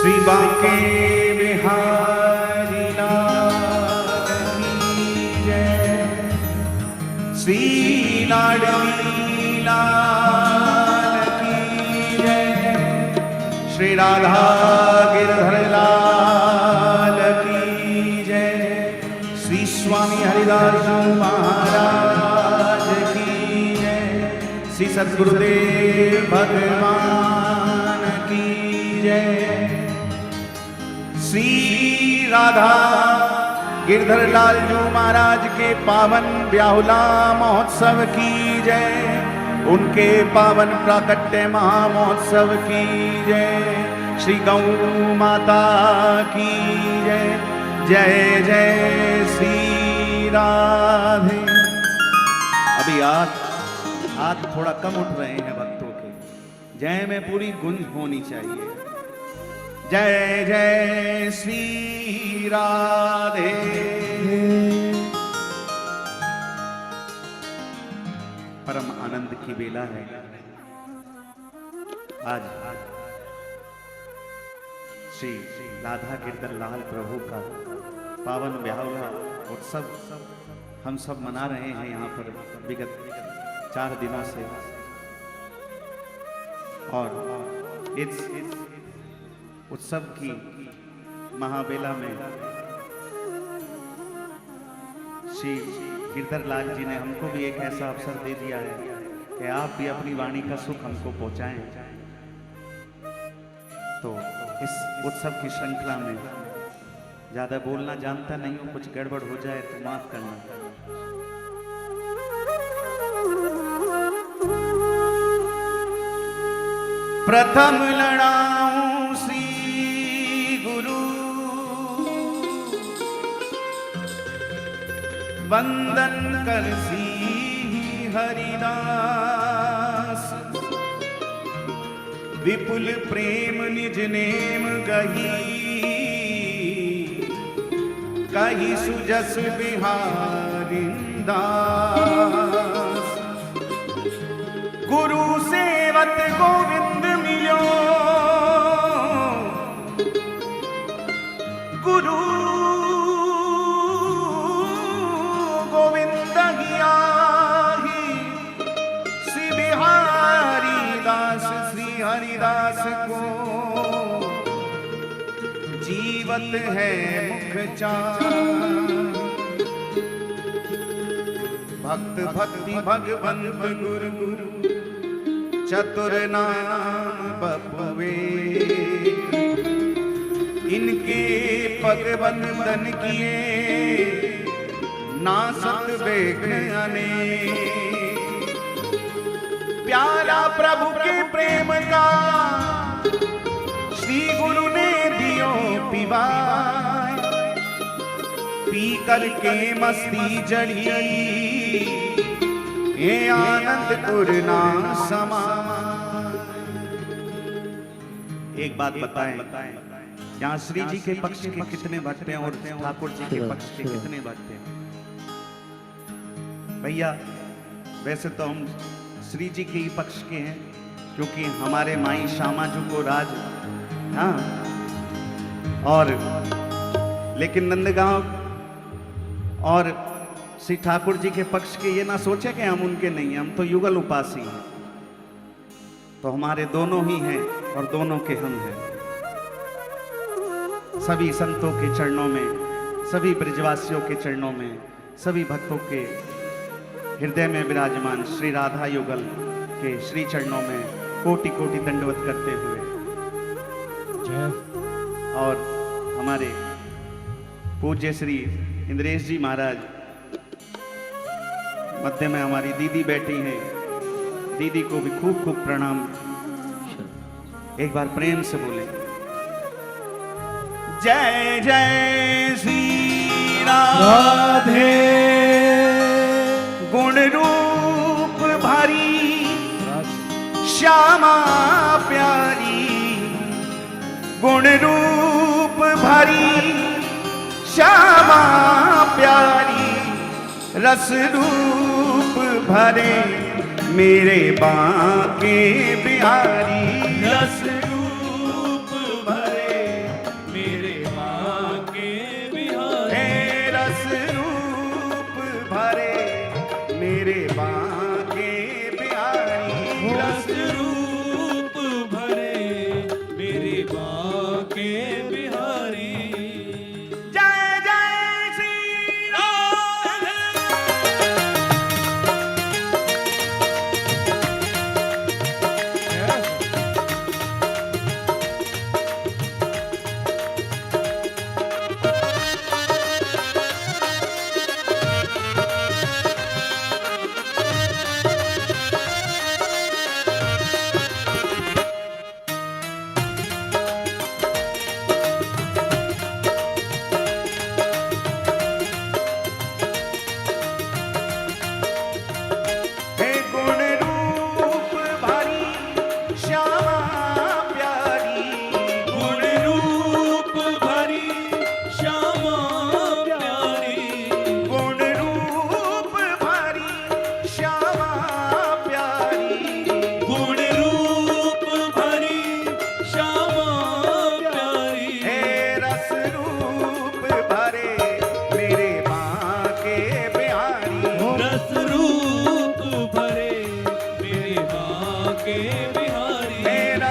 श्री बांके बिहारी लाल की जय, श्री लाडली लाल की जय, श्री राधा गिरधर लाल की जय, श्री स्वामी हरिदास महाराज की जय, श्री सद्गुरुदेव भगवान की जय, श्री राधा गिरधर लाल जी महाराज के पावन ब्याहुला महोत्सव की जय, उनके पावन प्राकट्य महामहोत्सव की जय, श्री गौ माता की जय, जय जय श्री राधे। अभी हाथ थोड़ा कम उठ रहे हैं भक्तों के, जय में पूरी गूंज होनी चाहिए। जय जय श्री राधे। परम आनंद की बेला है आज श्री राधा गिरधर लाल प्रभु का पावन ब्याहुला उत्सव हम सब मना रहे हैं यहाँ पर विगत 4 दिनों से। और इस उत्सव की महाबेला में श्री गिरधर लाल जी ने हमको भी एक ऐसा अवसर दे दिया है कि आप भी अपनी वाणी का सुख हमको पहुंचाएं। तो इस उत्सव की श्रृंखला में ज्यादा बोलना जानता नहीं हूं, कुछ गड़बड़ हो जाए तो माफ करना। प्रथम लड़ाऊं श्री गुरु वंदन कर सी हरिदास, विपुल प्रेम निज नेम गही, कही सुजस बिहारिंदास। गुरु सेवत गोविंद मिलो, गुरु गोविंद ही श्री बिहारी दास श्री हरिदास को जीवत है मुख चार। भक्त भक्ति भगवंत गुरु गुरु चतुर नाम बपुवे, इनके पग बंधन किए नासत बेखने। प्यारा प्रभु के प्रेम का श्री गुरु ने दियो पिवा, पी करके मस्ती जड़ी ये आनंद पूर्णा समा। एक बात बताएं, यहाँ श्री जी के पक्ष के कितने भक्त हैं और ठाकुर जी के पक्ष के कितने भक्त हैं? भैया वैसे तो हम श्री जी के ही पक्ष के हैं, क्योंकि हमारे माई श्यामा जी को राज, हाँ, और लेकिन नंदगांव और श्री ठाकुर जी के पक्ष के ये ना सोचे कि हम उनके नहीं हैं, हम तो युगल उपासी हैं। तो हमारे दोनों ही हैं और दोनों के हम हैं। सभी संतों के चरणों में, सभी ब्रजवासियों के चरणों में, सभी भक्तों के हृदय में विराजमान श्री राधा युगल के श्री चरणों में कोटि कोटि दंडवत करते हुए और हमारे पूज्य श्री इंद्रेश जी महाराज, मध्य में हमारी दीदी बैठी हैं, दीदी को भी खूब खूब प्रणाम। एक बार प्रेम से बोले जय जय श्री राधे। गुण रूप भरी श्यामा प्यारी, गुण रूप भरी श्यामा प्यारी, रस रूप भरे मेरे बांके बिहारी, रस रूप भरे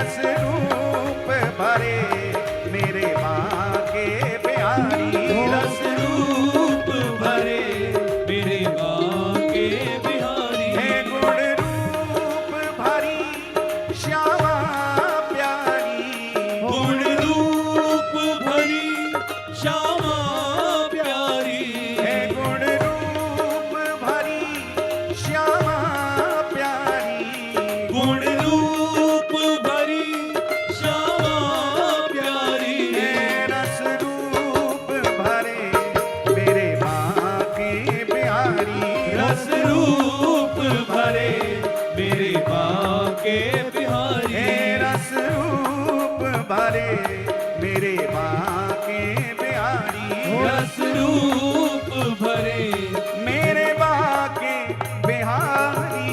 रस रूप भरे मेरे बांके बिहारी, रस रूप भरे मेरे बांके बिहारी। हे गुण रूप भरी श्यामा प्यारी, गुण रूप भरी श्यामा प्यारी। हे गुण रूप भरी श्यामा प्यारी, गुण रूप भरी श्यामा प्यारी। हे रस रूप भरे मेरे बांके बिहारी, रस रूप भरे मेरे बांके बिहारी। हे रस रूप भरे मेरे बांके बिहारी, रस रूप भरे मेरे बांके बिहारी।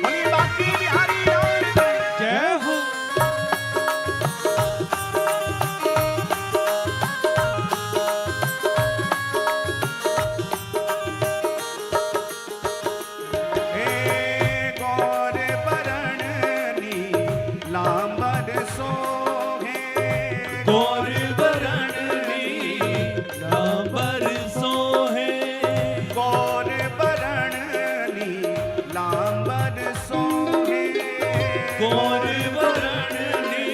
बोलिए बांके बिहारी लाल की। जय हो। हे गौर बरणी लांबर सोहे, गौर बरणी लांबर सोहे। गौर बरणी लांबर सोहे, गौर बरणी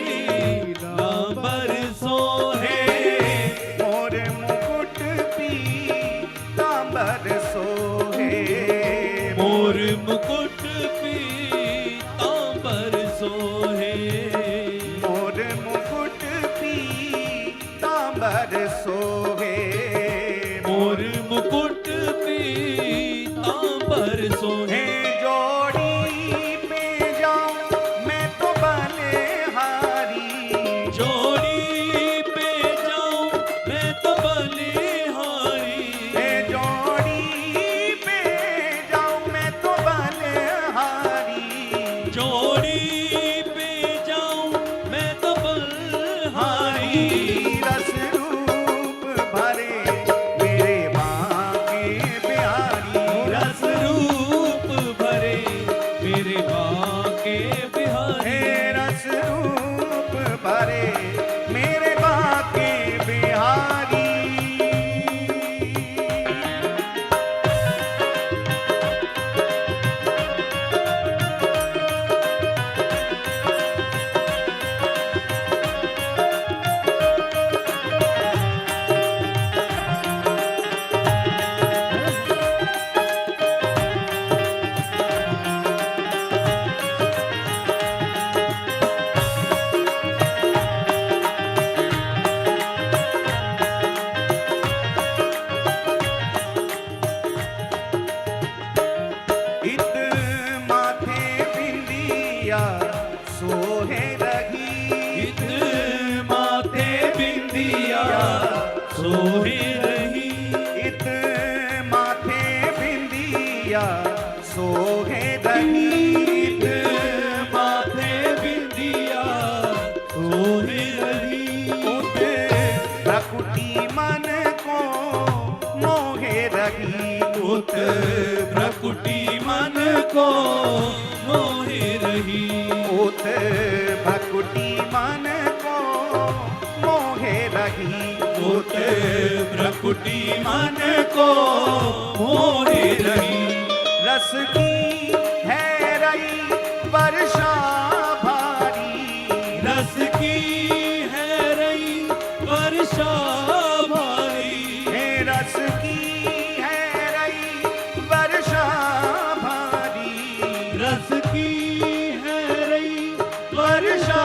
लांबर सोहे। मोर मुकुट पीतांबर सोहे, मोर मुकुट पीतांबर सोहे। मोर मुकुट पीतांबर सोहे, मोर मुकुट पीतांबर सोहे। हे जोड़ी पे जाऊं मैं तो बलिहारी, जोड़ी पे जाऊं मैं तो बलिहारी। हे जोड़ी पे जाऊं मैं तो बलिहारी, जोड़ी पे जाऊं मैं तो बलिहारी। रस रूप भरे मेरे बांके बिहारी, रस रूप भरे मेरे बांके बिहारी। हे रस रूप भरे मेरे बांके बिहारी। इत माथे बिंदिया सोहे रही, इत माथे बिंदिया सोहे रही। इत माथे बिंदिया सोहे रही, इत माथे बिंदिया सोहे रही। उत प्रकुटी मन को मोहे रही, उत प्रकुटी मन को मोहे रही। उत भकुटी मन को मोहे रही, उत प्रकुटी मन को मोहे रही। रस की है रही वर्षा भारी, रस की है रही वर्षा भारी। हे रस की है रही वर्षा भारी, रस की है रही वर्षा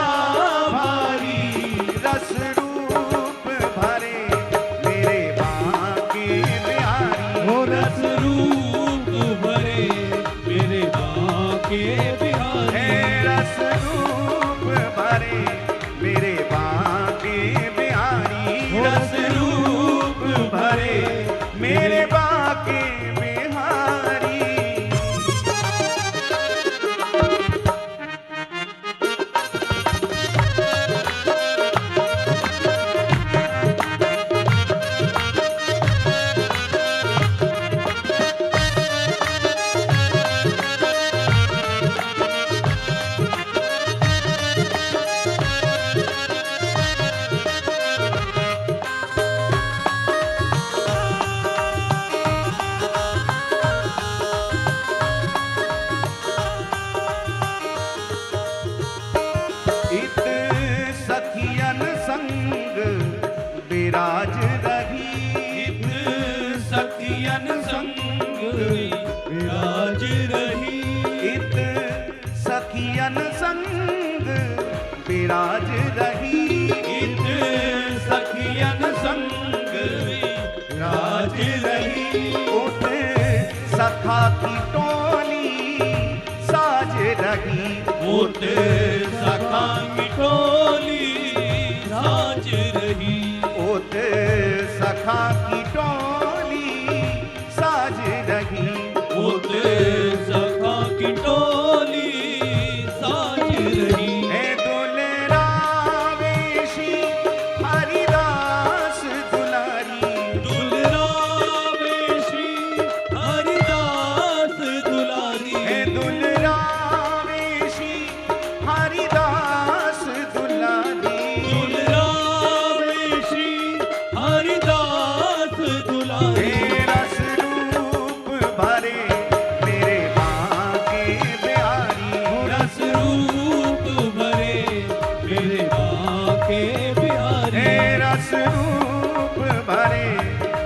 भारी। रस रूप भरे मेरे बांके बिहारी, हो रस रूप भरे मेरे बांके बिहारी। हे रस रूप भरे विराज रही। इत सखियन संग राज रही। उठ सखा की टोली साज रही। उत सखा की टोली साज रही। उठ सखा की टोली साज रही। उत सखा की टोली साज रही। हे दुलरावेशी हरिदास दुलारी। दुलरावे श्री हरिदास दुलारी। हे दुलरावेशी हरिदास दुलारी। दुलरावे श्री हरिदास दुलारी। हे रस रूप भरे मेरे बांके बिहारी। रस रूप भरे मेरे बांके बिहारी। हे रस रूप भरे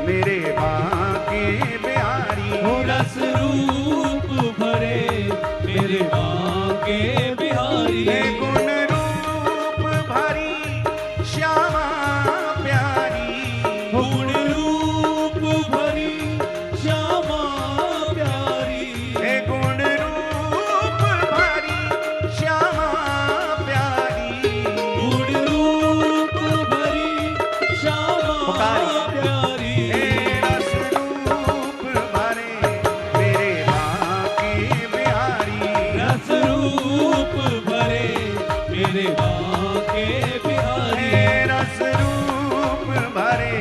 मेरे बांके बिहारी। रस रूप भरे मेरे बांके बिहारी। हे गुण रूप भरी श्यामा प्यारी। गुण रूप भरी श्यामा प्यारी। हे गुण रूप भरी श्यामा प्यारी। गुण रूप भरी श्यामा प्यारी। हे रस रूप भरे मेरे बांके बिहारी। रस रूप भरे मेरे बांके बिहारी। हे रस रूप भरे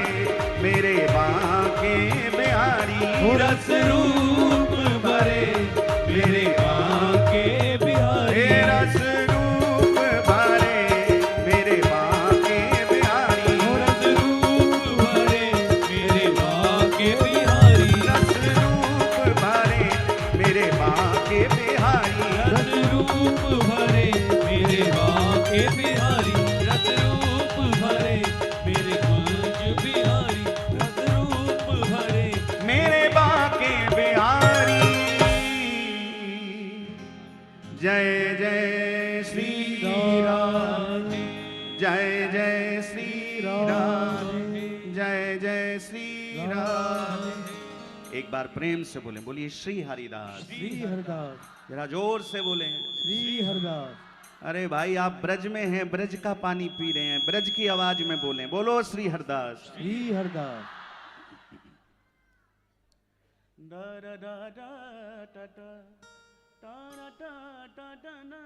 मेरे बांके बिहारी। रस रूप भरे मेरे बांके बिहारी। हे रस रूप भरे मेरे बांके बिहारी। रस रूप भरे मेरे बांके बिहारी। रस रूप भरे मेरे बांके बिहारी। रस रूप भरे मेरे बांके बिहारी। रस रूप भरे मेरे कुंज बिहारी। रस रूप भरे मेरे बांके बिहारी। जय जय श्री राम। जय जय श्री राम। जय जय श्री राम। एक बार प्रेम से बोले, बोलिए श्री हरिदास। श्री हरदास। जरा जोर से बोले। श्री हरदास। अरे भाई आप ब्रज में हैं, ब्रज का पानी पी रहे हैं, ब्रज की आवाज में बोलें। बोलो श्री हरदास। श्री हरदास। दा दा दा दा दा दा दा दा दा दा दा।